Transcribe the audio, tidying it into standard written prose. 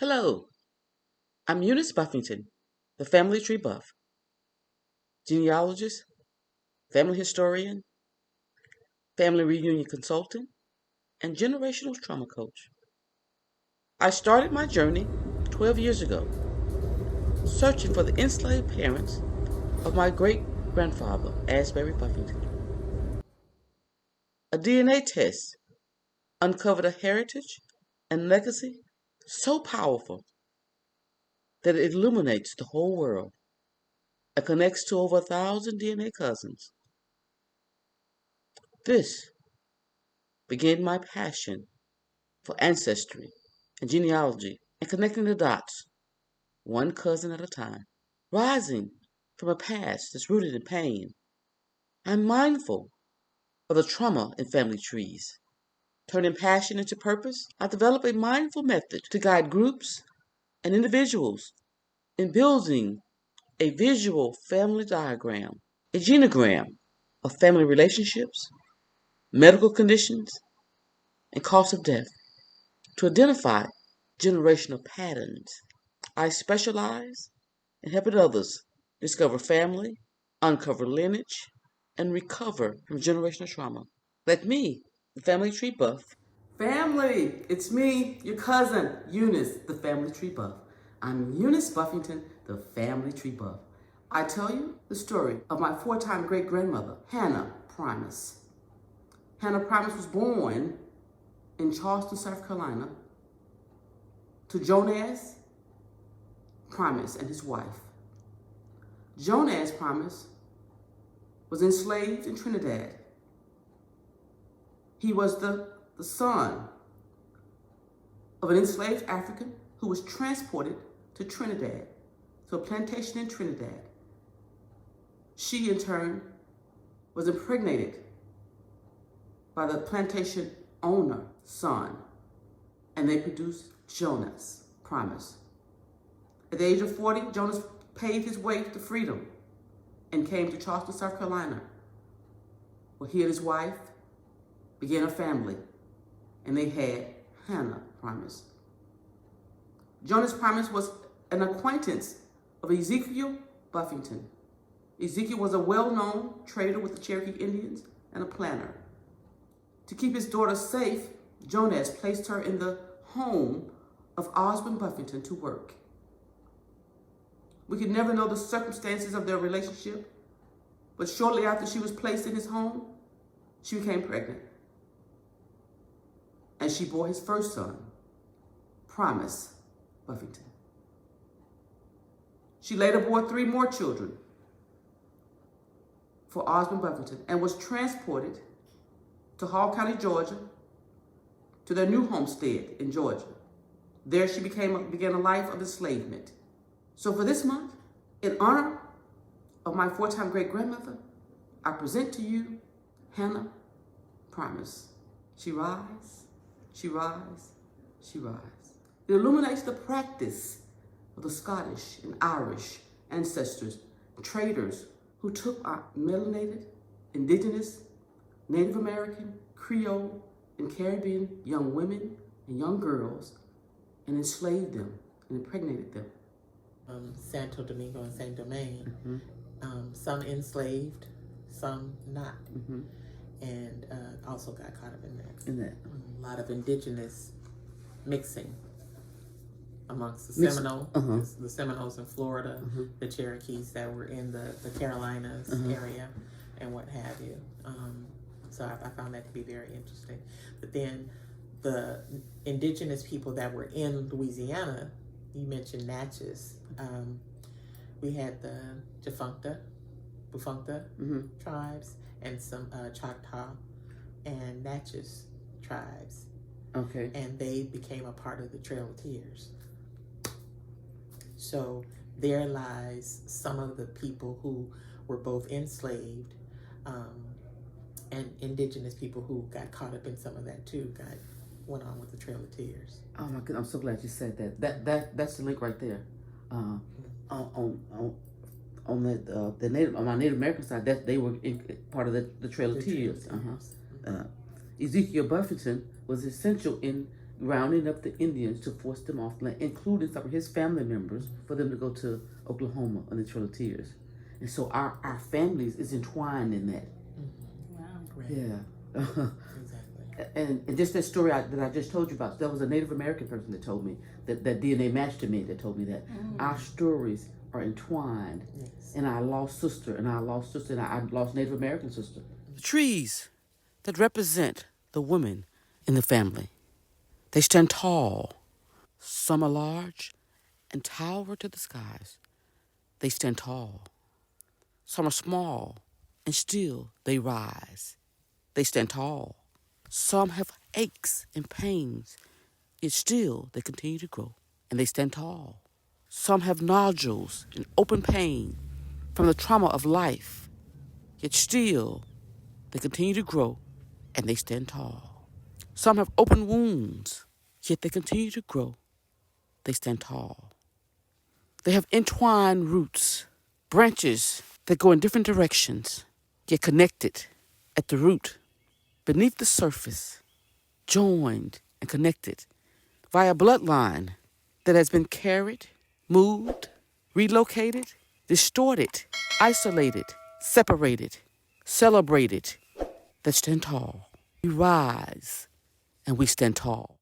Hello, I'm Eunice Buffington, the family tree buff, genealogist, family historian, family reunion consultant, and generational trauma coach. I started my journey 12 years ago, searching for the enslaved parents of my great grandfather, Asbury Buffington. A DNA test uncovered a heritage and legacy so powerful that it illuminates the whole world and connects to over 1,000 DNA cousins. This began my passion for ancestry and genealogy and connecting the dots, one cousin at a time. Rising from a past that's rooted in pain, I'm mindful of the trauma in family trees. Turning passion into purpose, I developed a mindful method to guide groups and individuals in building a visual family diagram, a genogram of family relationships, medical conditions, and cause of death to identify generational patterns. I specialize in helping others discover family, uncover lineage, and recover from generational trauma. Like me, the family tree buff. Family, it's me, your cousin, Eunice, the family tree buff. I'm Eunice Buffington, the family tree buff. I tell you the story of my four-time great-grandmother, Hannah Primas. Hannah Primas was born in Charleston, South Carolina, to Johnnas Primas and his wife. Johnnas Primas was enslaved in Trinidad. He was the son of an enslaved African who was transported to Trinidad, to a plantation in Trinidad. She, in turn, was impregnated by the plantation owner's son, and they produced Johnnas Primas. At the age of 40, Johnnas paid his way to freedom and came to Charleston, South Carolina, where he and his wife began a family, and they had Hannah Primas. Johnnas Primas was an acquaintance of Ezekiel Buffington. Ezekiel was a well-known trader with the Cherokee Indians and a planner. To keep his daughter safe, Johnnas placed her in the home of Oburn Buffington to work. We could never know the circumstances of their relationship, but shortly after she was placed in his home, she became pregnant. And she bore his first son, Primas Buffington. She later bore 3 more children for Oburn Buffington and was transported to Hall County, Georgia, to their new homestead in Georgia. There she began a life of enslavement. So for this month, in honor of my 4-time great-grandmother, I present to you Hannah Primas. She rise, she rise, she rise. It illuminates the practice of the Scottish and Irish ancestors, traders who took our melinated, Indigenous, Native American, Creole, and Caribbean young women and young girls and enslaved them and impregnated them. Santo Domingo and Saint Domingue, some enslaved, some not, and also got caught up in that. A lot of indigenous mixing amongst the Seminoles, the Seminoles in Florida, the Cherokees that were in the Carolinas area, and what have you. So I found that to be very interesting. But then the indigenous people that were in Louisiana, you mentioned Natchez. We had the Buffington tribes and some Choctaw and Natchez tribes. Okay. And they became a part of the Trail of Tears. So there lies some of the people who were both enslaved and indigenous people who got caught up in some of that too, went on with the Trail of Tears. Oh my goodness, I'm so glad you said that. That's the link right there. On the Native, on my Native American side, that they were part of the Trail of Tears. Ezekiel Buffington was essential in rounding up the Indians to force them off land, including some of his family members, for them to go to Oklahoma on the Trail of Tears. And so our families is entwined in that. Wow, great. Yeah. Exactly. And just that story that I just told you about, that was a Native American person that told me, that DNA matched to me, that told me that. Our stories are entwined. Yes. And I lost sister, and I lost sister, and I lost Native American sister. The trees that represent the women in the family, they stand tall. Some are large and tower to the skies. They stand tall. Some are small and still they rise. They stand tall. Some have aches and pains, yet still they continue to grow, and they stand tall. Some have nodules and open pain from the trauma of life, yet still they continue to grow, and they stand tall. Some have open wounds, yet they continue to grow. They stand tall. They have entwined roots, branches that go in different directions, yet connected at the root, beneath the surface, joined and connected via bloodline that has been carried, moved, relocated, distorted, isolated, separated, celebrated, that stand tall. We rise and we stand tall.